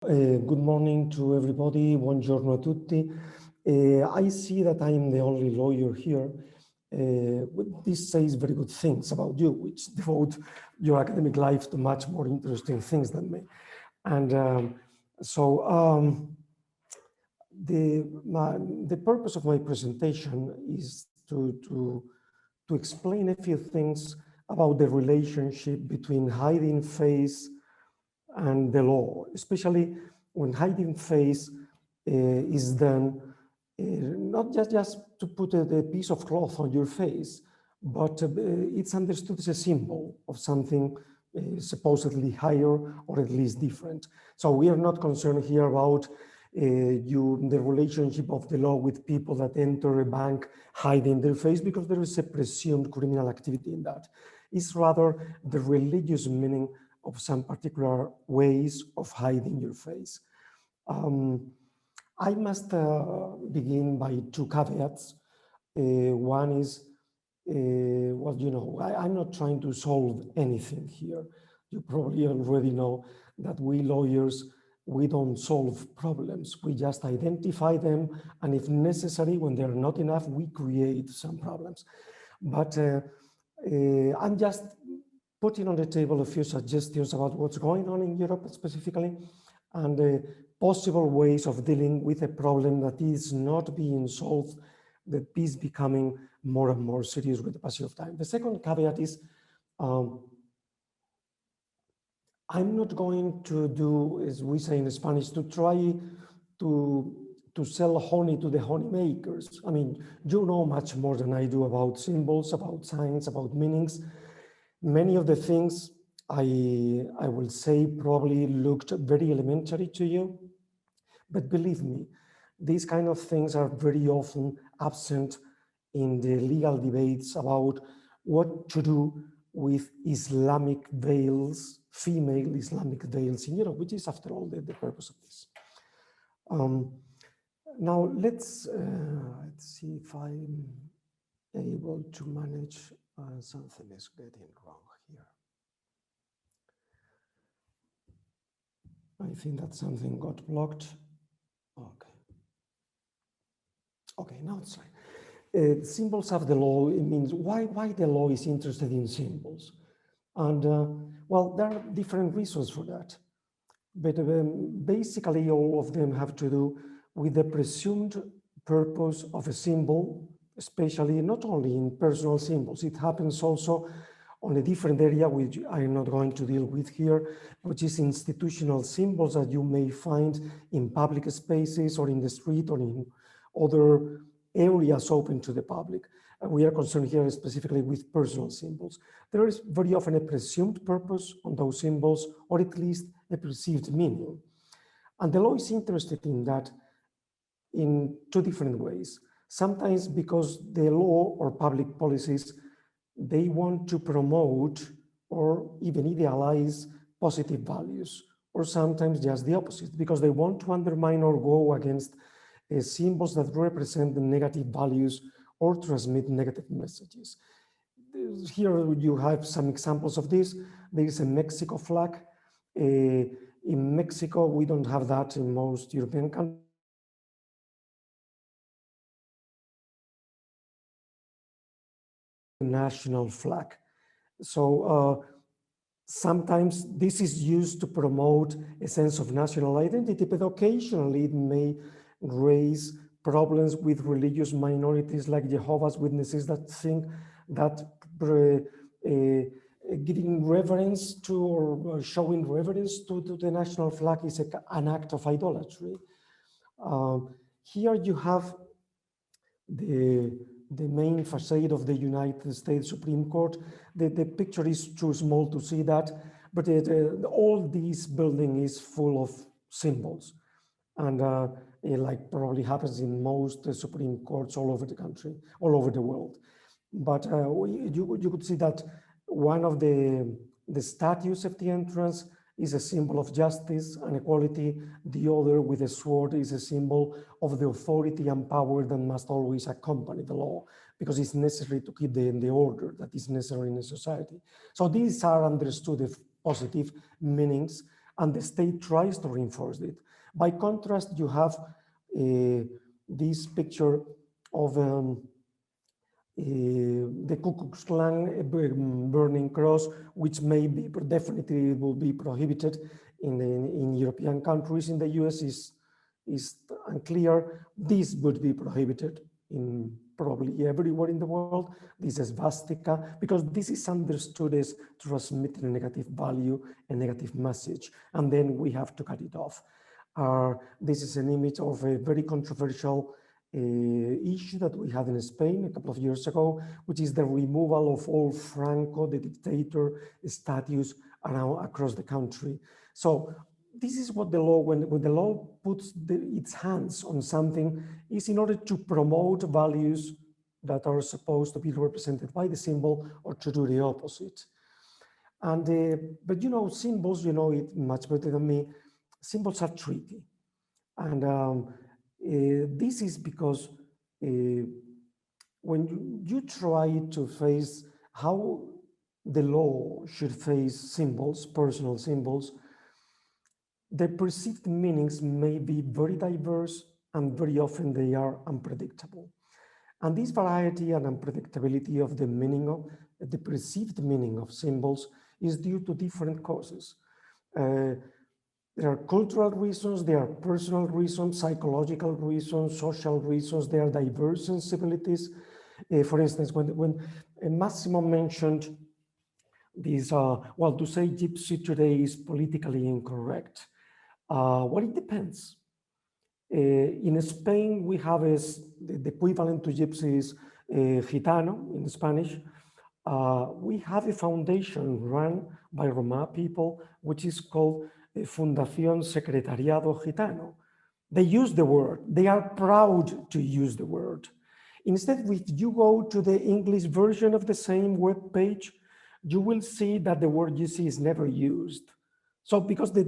Good morning to everybody. Buongiorno a tutti. I see that I'm the only lawyer here. This says very good things about you, which devote your academic life to much more interesting things than me. And the purpose of my presentation is to explain a few things about the relationship between hiding face and the law, especially when hiding face is done not just to put a piece of cloth on your face, but it's understood as a symbol of something supposedly higher or at least different. So we are not concerned here about the relationship of the law with people that enter a bank hiding their face, because there is a presumed criminal activity in that. It's rather the religious meaning of some particular ways of hiding your face. I must begin by two caveats. One is, well, you know, I'm not trying to solve anything here. You probably already know that we lawyers, we don't solve problems. We just identify them, and if necessary, when they're not enough, we create some problems. But I'm just putting on the table a few suggestions about what's going on in Europe specifically, and possible ways of dealing with a problem that is not being solved, that is becoming more and more serious with the passage of time. The second caveat is, I'm not going to do, as we say in Spanish, to try to sell honey to the honey makers. I mean, you know much more than I do about symbols, about signs, about meanings. Many of the things I will say probably looked very elementary to you, but believe me, these kind of things are very often absent in the legal debates about what to do with Islamic veils, female Islamic veils in Europe, which is after all the purpose of this. Now let's see if I'm able to manage. Something is getting wrong here. I think that something got blocked. Okay. Okay, now it's right. Symbols of the law, it means why the law is interested in symbols. And well, there are different reasons for that. But basically all of them have to do with the presumed purpose of a symbol, especially not only in personal symbols. It happens also on a different area, which I'm not going to deal with here, which is institutional symbols that you may find in public spaces or in the street or in other areas open to the public. We are concerned here specifically with personal symbols. There is very often a presumed purpose on those symbols, or at least a perceived meaning. And the law is interested in that in two different ways. Sometimes because the law or public policies, they want to promote or even idealize positive values, or sometimes just the opposite, because they want to undermine or go against symbols that represent the negative values or transmit negative messages. Here you have some examples of this. There is a Mexico flag. In Mexico, we don't have that in most European countries. National flag. So sometimes this is used to promote a sense of national identity, but occasionally it may raise problems with religious minorities like Jehovah's Witnesses that think that giving reverence to or showing reverence to the national flag is an act of idolatry. Here you have the main facade of the United States Supreme Court. The picture is too small to see that, but all this building is full of symbols. And like probably happens in most Supreme Courts all over the country, all over the world. But you could see that one of the statues at the entrance is a symbol of justice and equality. The other, with a sword, is a symbol of the authority and power that must always accompany the law, because it's necessary to keep the order that is necessary in a society. So these are understood as positive meanings, and the state tries to reinforce it. By contrast, you have this picture of the Ku Klux Klan burning cross, which may be definitely will be prohibited in European countries. In the US is unclear. This would be prohibited in probably everywhere in the world. This is swastika, because this is understood as transmitting a negative value, a negative message, and then we have to cut it off. This is an image of a very controversial issue that we had in Spain a couple of years ago, which is the removal of all Franco, the dictator, statues across the country. So this is what the law, when the law puts its hands on something, is in order to promote values that are supposed to be represented by the symbol, or to do the opposite. And but you know, symbols, you know it much better than me, symbols are tricky. And this is because when you try to face how the law should face symbols, personal symbols, the perceived meanings may be very diverse, and very often they are unpredictable. And this variety and unpredictability of the meaning of the perceived meaning of symbols is due to different causes. There are cultural reasons, there are personal reasons, psychological reasons, social reasons, there are diverse sensibilities. For instance, when Massimo mentioned this, well, to say gypsy today is politically incorrect. Well, it depends. In Spain, we have the equivalent to gypsy is gitano in Spanish. We have a foundation run by Roma people, which is called Fundación Secretariado Gitano. They use the word, they are proud to use the word. Instead, if you go to the English version of the same web page, you will see that the word gypsy is never used. So because the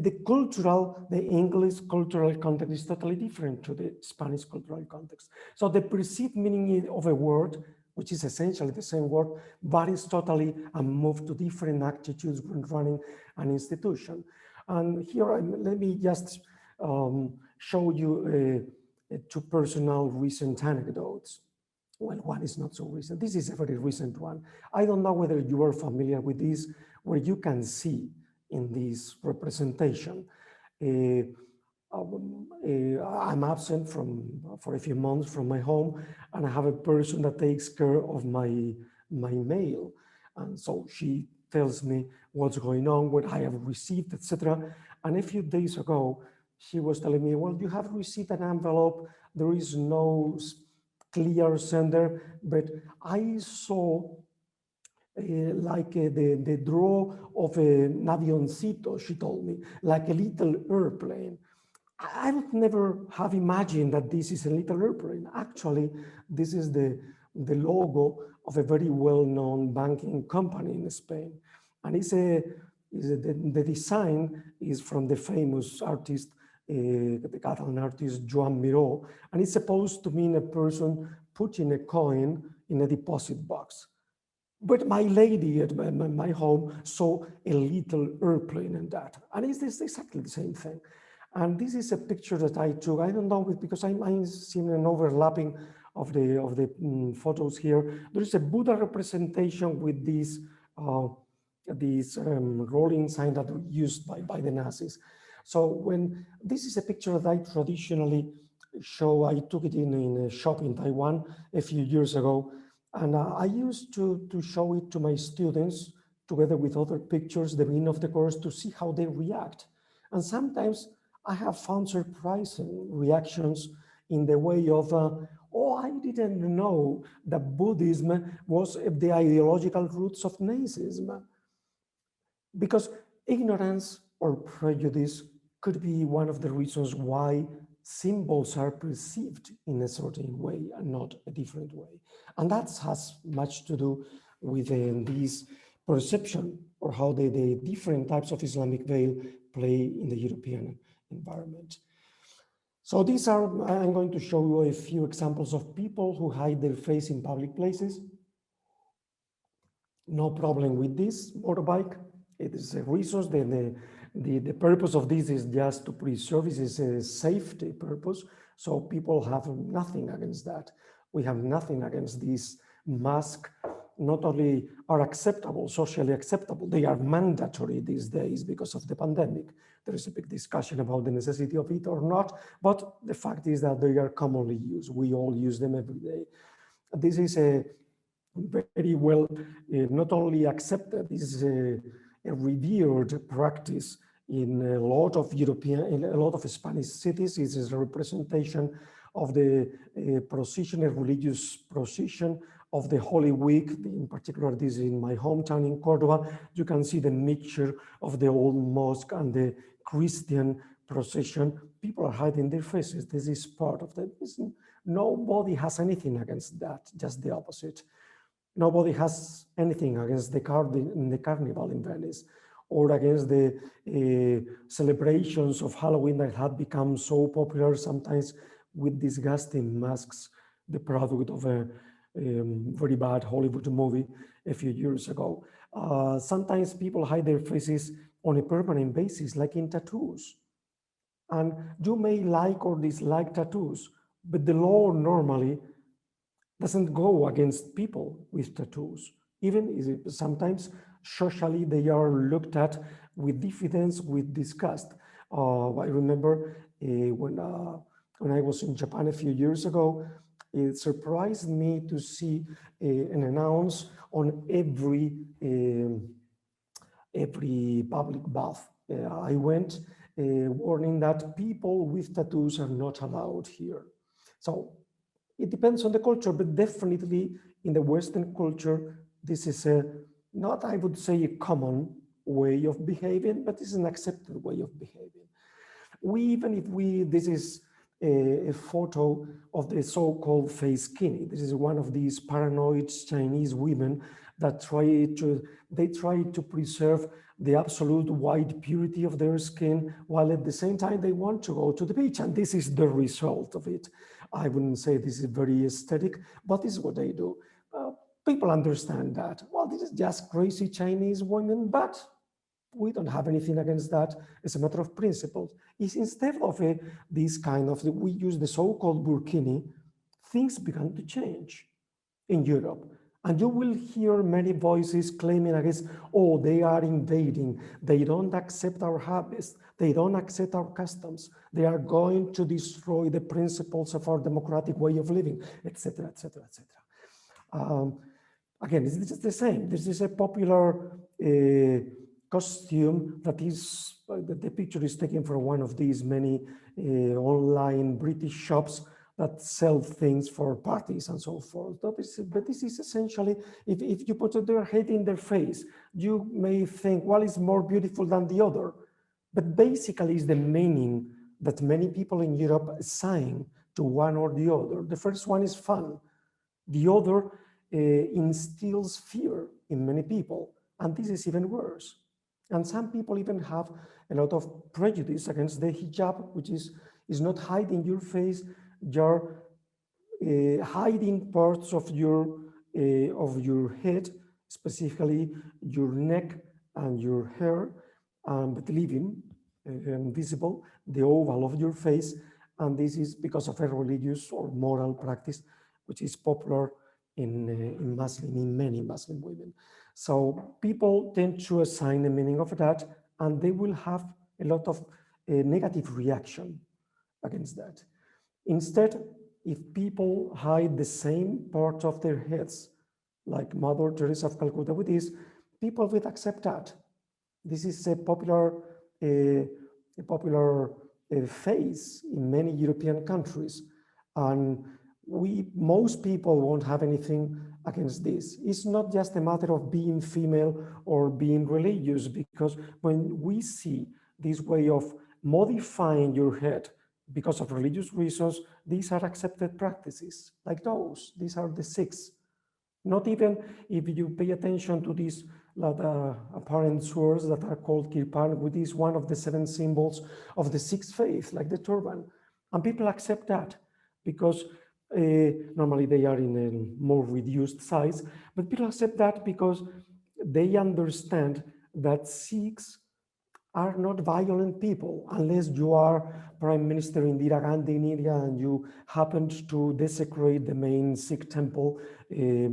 English cultural context is totally different to the Spanish cultural context. So the perceived meaning of a word, which is essentially the same word, varies totally and moves to different attitudes when running an institution. And here, let me just show you two personal recent anecdotes. Well, one is not so recent. This is a very recent one. I don't know whether you are familiar with this, where you can see in this representation. I'm absent for a few months from my home, and I have a person that takes care of my mail. And so she tells me what's going on, what I have received, etc. And a few days ago, she was telling me, well, you have received an envelope. There is no clear sender, but I saw the draw of an avioncito, she told me, like a little airplane. I would never have imagined that this is a little airplane. Actually, this is the logo of a very well-known banking company in Spain. And the design is from the famous artist, the Catalan artist Joan Miró, and it's supposed to mean a person putting a coin in a deposit box. But my lady at my home saw a little airplane in that. And it's exactly the same thing. And this is a picture that I took. I don't know, because I'm seeing an overlapping of the photos here. There is a Buddha representation with this rolling sign that was used by the Nazis. So when this is a picture that I traditionally show, I took it in a shop in Taiwan a few years ago. And I used to show it to my students together with other pictures, the beginning of the course, to see how they react. And sometimes I have found surprising reactions in the way of, oh, I didn't know that Buddhism was the ideological roots of Nazism. Because ignorance or prejudice could be one of the reasons why symbols are perceived in a certain way and not a different way. And that has much to do with this perception, or how the different types of Islamic veil play in the European environment. So these are, I'm going to show you a few examples of people who hide their face in public places. No problem with this motorbike. It is a resource. Then the purpose of this is just to preserve. It is a safety purpose. So people have nothing against that. We have nothing against this mask. Not only are acceptable, socially acceptable, they are mandatory these days because of the pandemic. There is a big discussion about the necessity of it or not, but the fact is that they are commonly used. We all use them every day. This is a very well, not only accepted, this is a revered practice in a lot of European, in a lot of Spanish cities. It is a representation of the procession, a religious procession of the Holy Week. In particular, this is in my hometown in Córdoba. You can see the mixture of the old mosque and the Christian procession. People are hiding their faces. This is part of the, nobody has anything against that, just the opposite. Nobody has anything against the carnival in Venice or against the celebrations of Halloween that had become so popular, sometimes with disgusting masks, the product of a very bad Hollywood movie a few years ago. Sometimes people hide their faces on a permanent basis, like in tattoos. And you may like or dislike tattoos, but the law normally doesn't go against people with tattoos. Even sometimes socially they are looked at with diffidence, with disgust. I remember when I was in Japan a few years ago, it surprised me to see an announce on every public bath. I went warning that people with tattoos are not allowed here. So it depends on the culture, but definitely in the Western culture, this is not, I would say, a common way of behaving, but it's an accepted way of behaving. This is a photo of the so-called face skinny. This is one of these paranoid Chinese women that try to preserve the absolute white purity of their skin, while at the same time they want to go to the beach. And this is the result of it. I wouldn't say this is very aesthetic, but this is what they do. People understand that. Well, this is just crazy Chinese women, but we don't have anything against that. It's a matter of principle. Is instead of this kind of, we use the so-called burkini, things began to change in Europe. And you will hear many voices claiming against, oh, they are invading. They don't accept our habits. They don't accept our customs. They are going to destroy the principles of our democratic way of living, etc., etc., etc. Again, it's just the same. This is a popular costume that is, the picture is taken from one of these many online British shops that sell things for parties and so forth. But this is essentially, if you put their head in their face, you may think, well, it's more beautiful than the other. But basically, it's the meaning that many people in Europe assign to one or the other. The first one is fun. The other instills fear in many people. And this is even worse. And some people even have a lot of prejudice against the hijab, which is not hiding your face. You're hiding parts of your head, specifically your neck and your hair, but leaving visible the oval of your face. And this is because of a religious or moral practice, which is popular in many Muslim women. So people tend to assign the meaning of that, and they will have a lot of negative reaction against that. Instead, if people hide the same part of their heads, like Mother Teresa of Calcutta with this, people will accept that. This is a popular phase in many European countries. And most people won't have anything against this. It's not just a matter of being female or being religious, because when we see this way of modifying your head because of religious reasons, these are accepted practices, like those. These are the 6. Not even if you pay attention to these apparent swords that are called kirpan, which is one of the 7 symbols of the 6th faith, like the turban. And people accept that because normally they are in a more reduced size, but people accept that because they understand that Sikhs are not violent people unless you are Prime Minister Indira Gandhi in India and you happened to desecrate the main Sikh temple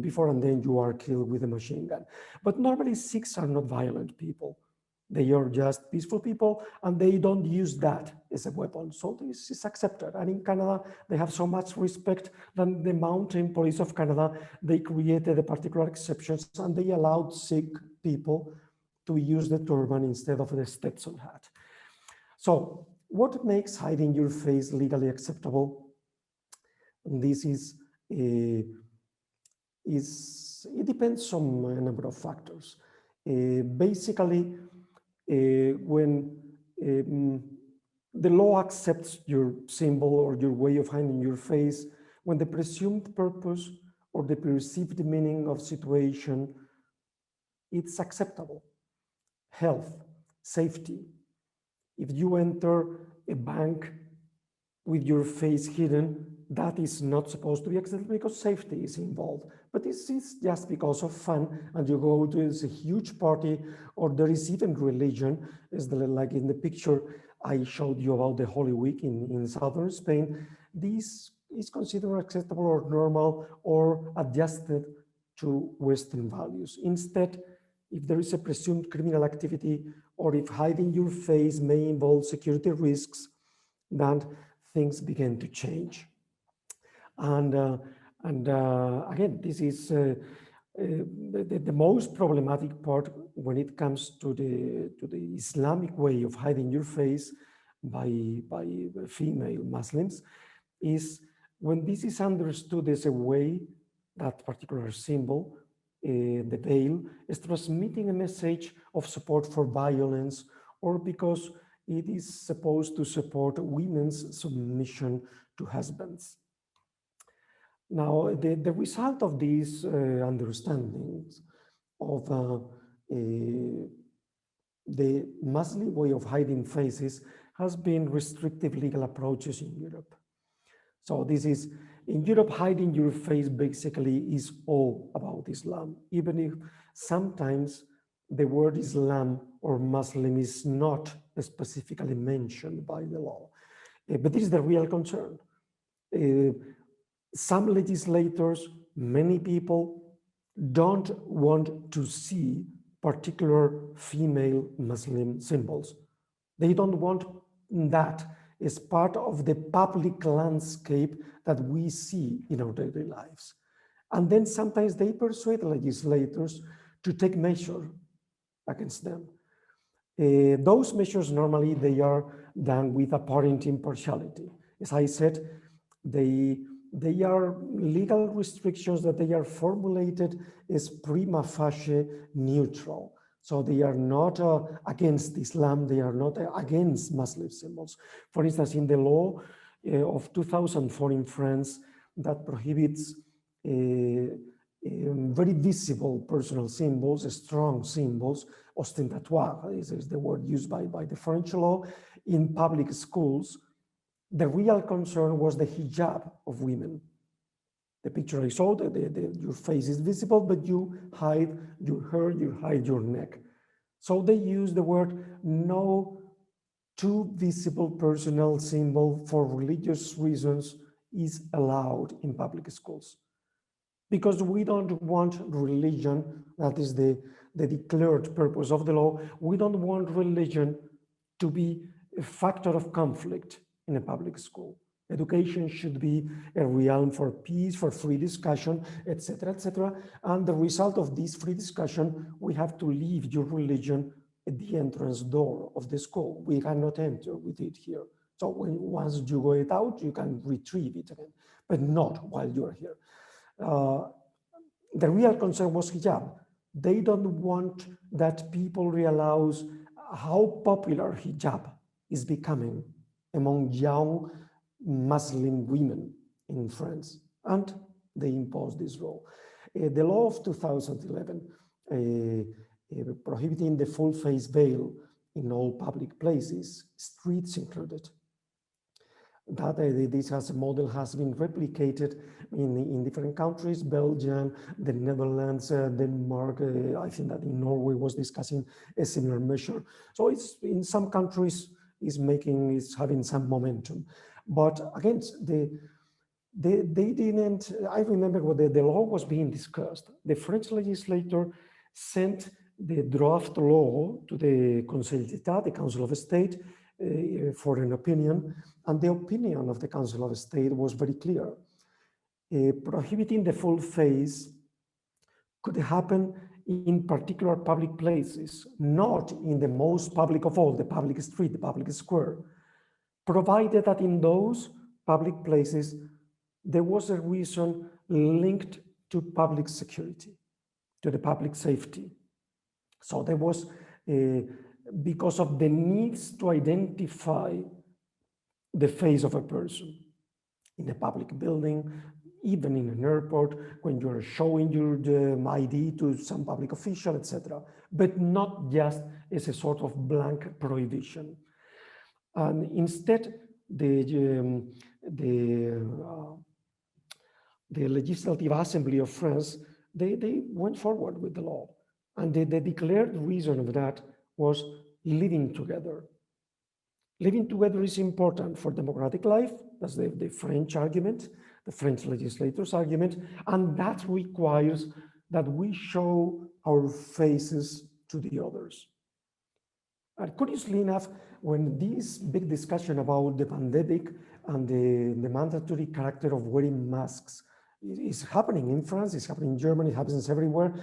before and then you are killed with a machine gun. But normally Sikhs are not violent people. They are just peaceful people and they don't use that as a weapon. So this is accepted. And in Canada, they have so much respect that the Mountain Police of Canada, they created a particular exceptions and they allowed Sikh people to use the turban instead of the Stetson hat. So what makes hiding your face legally acceptable? This it depends on a number of factors. Basically, when the law accepts your symbol or your way of hiding your face, when the presumed purpose or the perceived meaning of situation, it's acceptable. Health, safety. If you enter a bank with your face hidden, that is not supposed to be accepted because safety is involved. But this is just because of fun and you go to a huge party or there is even religion, like in the picture I showed you about the Holy Week in southern Spain. This is considered acceptable or normal or adjusted to Western values. Instead, if there is a presumed criminal activity or if hiding your face may involve security risks, then things begin to change. And again, this is the most problematic part when it comes to the Islamic way of hiding your face by female Muslims, is when this is understood as a way, that particular symbol, the veil, is transmitting a message of support for violence or because it is supposed to support women's submission to husbands. Now, the result of these understandings of the Muslim way of hiding faces has been restrictive legal approaches in Europe. So this is, in Europe, hiding your face basically is all about Islam, even if sometimes the word Islam or Muslim is not specifically mentioned by the law. But this is the real concern. Some legislators, many people don't want to see particular female Muslim symbols. They don't want that as part of the public landscape that we see in our daily lives. And then sometimes they persuade legislators to take measure against them. Those measures normally they are done with apparent impartiality. As I said, they are legal restrictions that they are formulated as prima facie neutral. So they are not against Islam, they are not against Muslim symbols. For instance, in the law of 2004 in France that prohibits very visible personal symbols, strong symbols, ostentatoire, this is the word used by the French law, in public schools. The real concern was the hijab of women. The picture I showed, your face is visible, but you hide your hair, you hide your neck. So they use the word no too visible personal symbol for religious reasons is allowed in public schools. Because we don't want religion, that is the declared purpose of the law, we don't want religion to be a factor of conflict in a public school. Education should be a realm for peace, for free discussion, etc., etc. And the result of this free discussion, we have to leave your religion at the entrance door of the school. We cannot enter with it here. So once you go it out, you can retrieve it again, but not while you're here. The real concern was hijab. They don't want that people realize how popular hijab is becoming among young Muslim women in France, and they imposed this law. The law of 2011 prohibiting the full face veil in all public places, streets included, that this as a model has been replicated in different countries, Belgium, the Netherlands, Denmark. I think that in Norway was discussing a similar measure. So it's in some countries is having some momentum. But again, they didn't, I remember when the law was being discussed, the French legislator sent the draft law to the Conseil d'État, the Council of State, for an opinion, and the opinion of the Council of State was very clear. Prohibiting the full face could happen in particular public places, not in the most public of all, the public street, the public square, provided that in those public places there was a reason linked to public security, to the public safety. So there was, because of the needs to identify the face of a person in a public building, even in an airport, when you're showing your ID to some public official, etc., but not just as a sort of blank prohibition. And instead, the Legislative Assembly of France, they went forward with the law. And the declared reason of that was living together. Living together is important for democratic life. That's the French argument, the French legislators' argument. And that requires that we show our faces to the others. And curiously enough, when this big discussion about the pandemic and the mandatory character of wearing masks is happening in France, it's happening in Germany, it happens everywhere,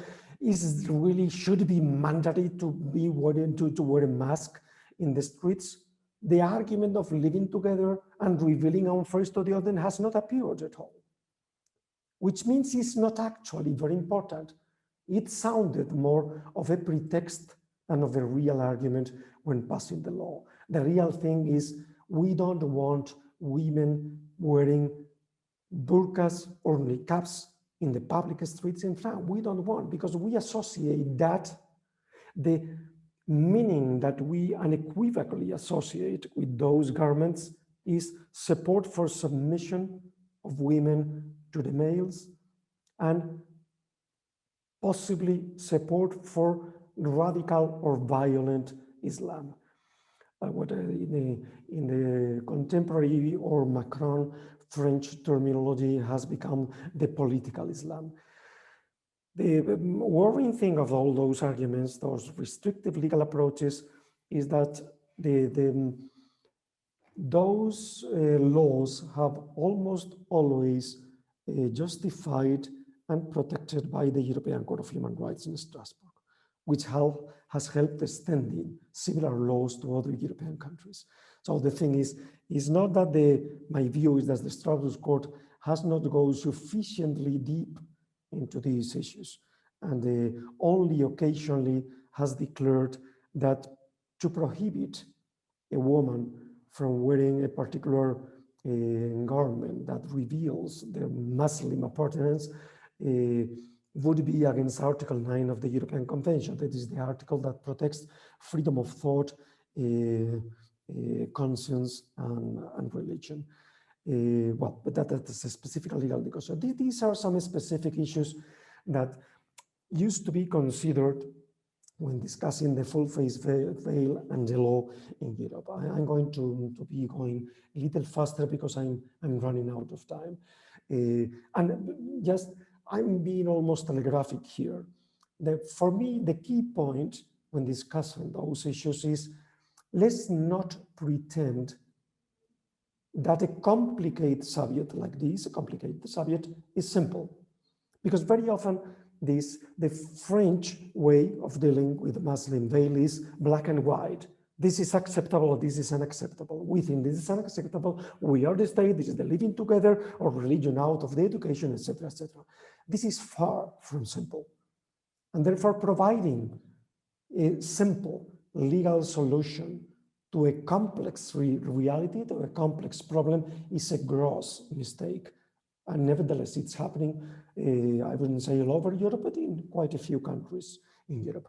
is really should be mandatory to be to wear a mask in the streets. The argument of living together and revealing our face to the other has not appeared at all, which means it's not actually very important. It sounded more of a pretext than of a real argument when passing the law. The real thing is we don't want women wearing burqas or niqabs in the public streets in France. We don't want, because we associate that, the meaning that we unequivocally associate with those garments is support for submission of women to the males and possibly support for radical or violent Islam. What in the contemporary or Macron French terminology has become the political Islam. The worrying thing of all those arguments, those restrictive legal approaches, is that those laws have almost always justified and protected by the European Court of Human Rights in Strasbourg, which has helped extending similar laws to other European countries. So the thing is not that my view is that the Strasbourg Court has not gone sufficiently deep into these issues, and only occasionally has declared that to prohibit a woman from wearing a particular garment that reveals their Muslim appartenance would be against Article 9 of the European Convention. That is the article that protects freedom of thought, conscience, and religion. Well, but that's a specific legal discussion. So these are some specific issues that used to be considered when discussing the full face veil and the law in Europe. I'm going to be going a little faster because I'm running out of time. And just, I'm being almost telegraphic here. For me, the key point when discussing those issues is, let's not pretend that a complicated subject like this, a complicated subject, is simple. Because very often the French way of dealing with the Muslim veil is black and white. This is acceptable, this is unacceptable. We think this is unacceptable, we are the state, this is the living together, or religion out of the education, etc., etc. This is far from simple. And therefore providing a simple legal solution to a complex reality, to a complex problem, is a gross mistake. And nevertheless, it's happening, I wouldn't say all over Europe, but in quite a few countries in Europe.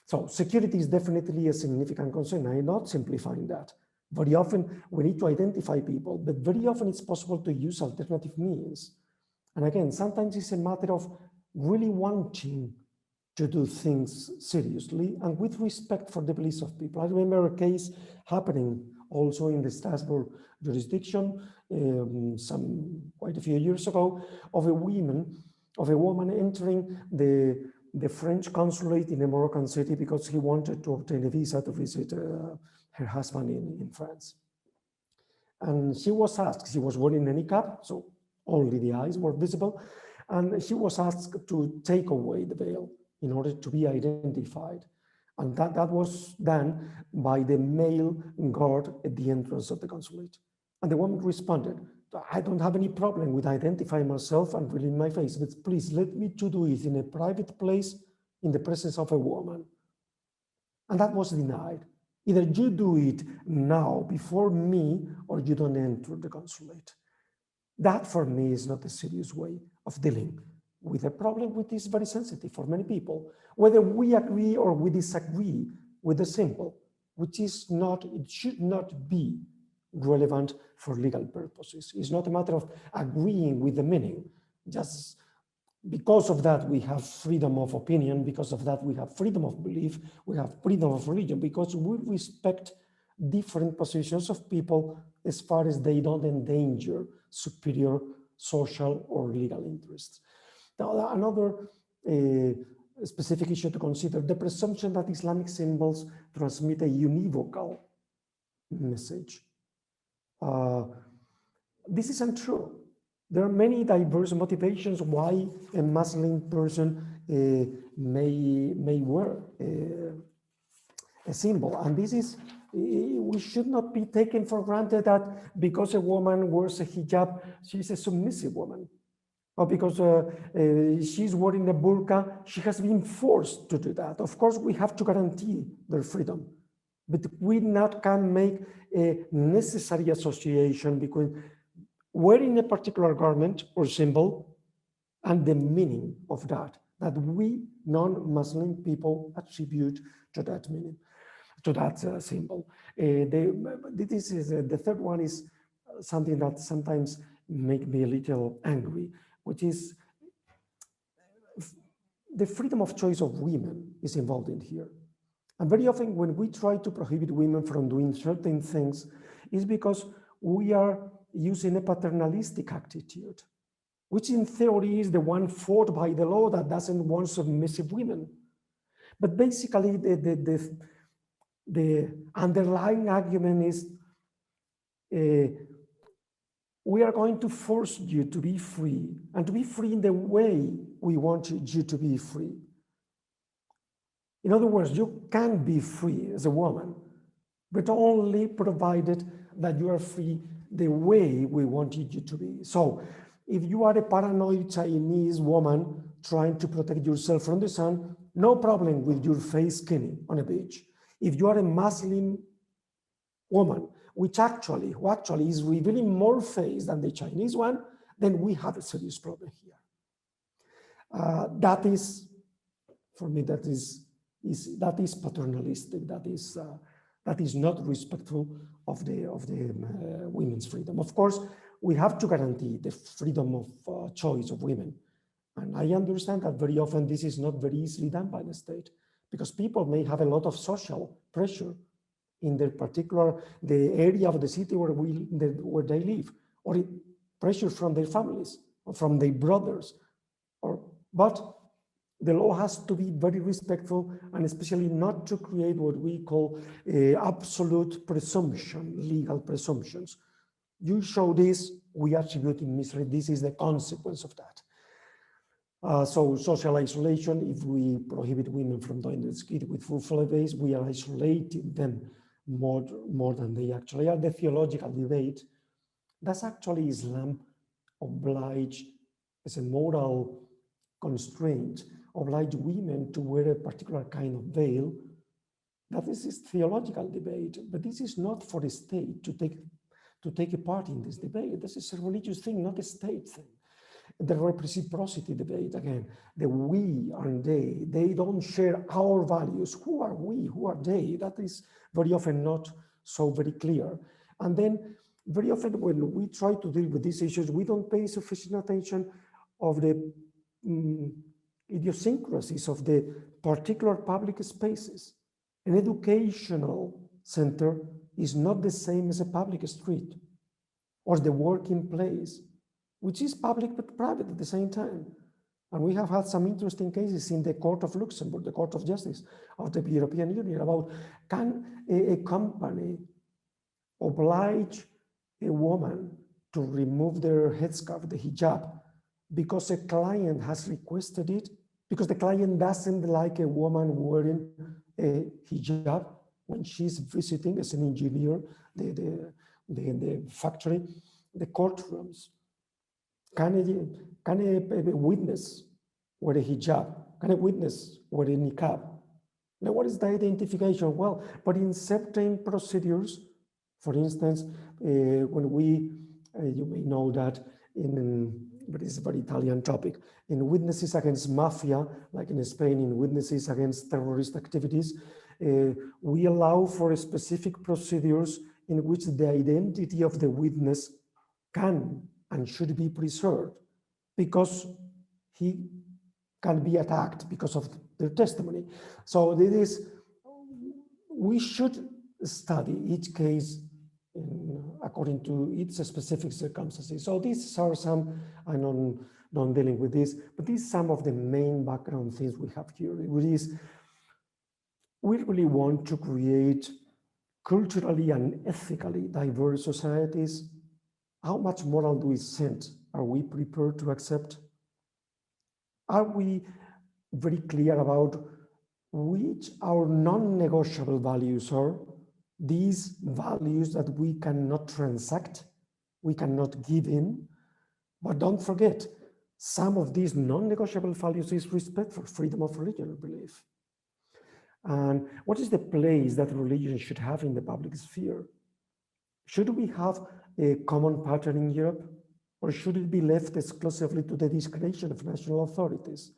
So security is definitely a significant concern. I'm not simplifying that, Very often we need to identify people, but very often it's possible to use alternative means. And again, sometimes it's a matter of really wanting to do things seriously and with respect for the beliefs of people. I remember a case happening also in the Strasbourg jurisdiction quite a few years ago of a woman entering the French consulate in a Moroccan city because he wanted to obtain a visa to visit her husband in France. And she was asked, she was wearing a niqab, so only the eyes were visible, and she was asked to take away the veil in order to be identified. And that was done by the male guard at the entrance of the consulate. And the woman responded, I don't have any problem with identifying myself and revealing my face, but please let me to do it in a private place in the presence of a woman. And that was denied. Either you do it now before me or you don't enter the consulate. That for me is not a serious way of dealing with a problem which is very sensitive for many people, whether we agree or we disagree with the symbol, which is not, it should not be relevant for legal purposes. It's not a matter of agreeing with the meaning. Just because of that, we have freedom of opinion. Because of that, we have freedom of belief. We have freedom of religion because we respect different positions of people as far as they don't endanger superior social or legal interests. Now, another specific issue to consider, the presumption that Islamic symbols transmit a univocal message. This is untrue. There are many diverse motivations why a Muslim person may wear a symbol. And this is, we should not be taken for granted that because a woman wears a hijab, she's a submissive woman. Or because she's wearing a burqa, she has been forced to do that. Of course, we have to guarantee their freedom, but we not can make a necessary association between wearing a particular garment or symbol and the meaning of that we non-Muslim people attribute to that meaning, to that symbol. This is the third one is something that sometimes make me a little angry, which is the freedom of choice of women is involved in here. And very often when we try to prohibit women from doing certain things, it's because we are using a paternalistic attitude, which in theory is the one fought by the law that doesn't want submissive women. But basically the underlying argument is we are going to force you to be free and to be free in the way we want you to be free. In other words, you can be free as a woman, but only provided that you are free the way we want you to be. So if you are a paranoid Chinese woman trying to protect yourself from the sun, no problem with your face skinny on a beach. If you are a Muslim woman, who actually is revealing more face than the Chinese one, then we have a serious problem here. That is, for me, that is paternalistic. That is not respectful of the women's freedom. Of course, we have to guarantee the freedom of choice of women. And I understand that very often this is not very easily done by the state because people may have a lot of social pressure in their particular, the area of the city where they live, or pressure from their families, or from their brothers. But the law has to be very respectful and especially not to create what we call absolute presumption, legal presumptions. You show this, we attribute in misery, this is the consequence of that. So social isolation, if we prohibit women from doing the skit with full face, we are isolating them more than they actually are. The theological debate, does actually Islam oblige, as a moral constraint, oblige women to wear a particular kind of veil? That is a theological debate, but this is not for the state to take a part in this debate. This is a religious thing, not a state thing. The reciprocity debate, again, the we and they don't share our values. Who are we? Who are they? That is very often not so very clear. And then very often when we try to deal with these issues, we don't pay sufficient attention of the idiosyncrasies of the particular public spaces. An educational center is not the same as a public street or the working place, which is public but private at the same time. And we have had some interesting cases in the Court of Luxembourg, the Court of Justice of the European Union, about can a company oblige a woman to remove their headscarf, the hijab, because a client has requested it, because the client doesn't like a woman wearing a hijab when she's visiting as an engineer the factory, the courtrooms. Can a witness wear a hijab? Can a witness wear a niqab? Now, what is the identification? Well, but in certain procedures, for instance, when we, you may know that but it's a very Italian topic, in witnesses against mafia, like in Spain, in witnesses against terrorist activities, we allow for specific procedures in which the identity of the witness can and should be preserved because he can be attacked because of their testimony. So this is, we should study each case according to its specific circumstances. So these are some, I know not dealing with this, but these are some of the main background things we have here, which is we really want to create culturally and ethically diverse societies. How much moral do we send? Are we prepared to accept? Are we very clear about which our non-negotiable values are? These values that we cannot transact, we cannot give in, but don't forget, some of these non-negotiable values is respect for freedom of religion or belief. And what is the place that religion should have in the public sphere? Should we have a common pattern in Europe, or should it be left exclusively to the discretion of national authorities?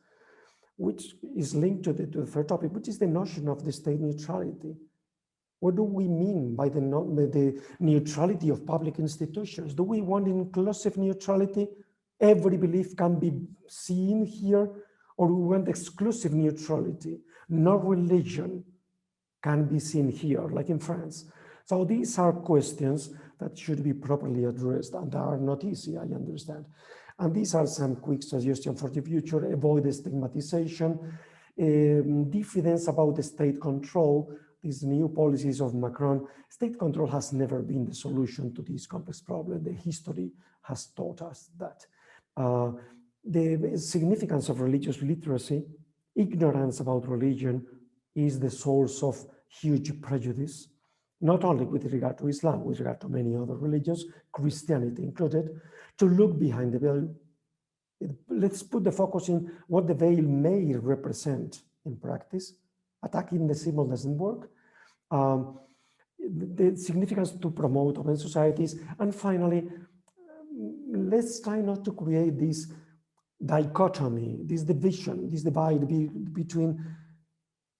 Which is linked to the third topic, which is the notion of the state neutrality. What do we mean by the neutrality of public institutions? Do we want inclusive neutrality? Every belief can be seen here, or we want exclusive neutrality? No religion can be seen here, like in France. So these are questions that should be properly addressed and are not easy, I understand. And these are some quick suggestions for the future: avoid the stigmatization, diffidence about the state control. These new policies of Macron, state control has never been the solution to this complex problem. The history has taught us that. The significance of religious literacy, ignorance about religion is the source of huge prejudice, not only with regard to Islam, with regard to many other religions, Christianity included. To look behind the veil, let's put the focus in what the veil may represent in practice. Attacking the symbol doesn't work. The significance to promote open societies. And finally, let's try not to create this dichotomy, this division, this divide between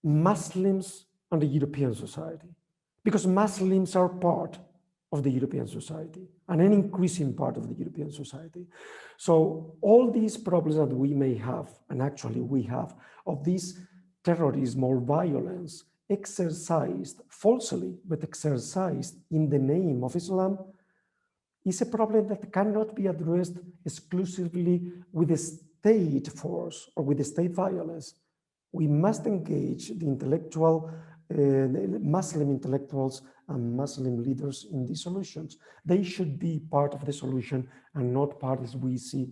Muslims and the European society, because Muslims are part of the European society and an increasing part of the European society. So all these problems that we may have, and actually we have, of this terrorism or violence exercised falsely, but exercised in the name of Islam, is a problem that cannot be addressed exclusively with the state force or with the state violence. We must engage the intellectual, the Muslim intellectuals and Muslim leaders in these solutions. They should be part of the solution and not part, as we see,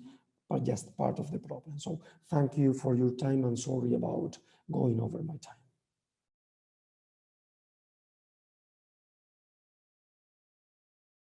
but just part of the problem. So thank you for your time, and sorry about going over my time.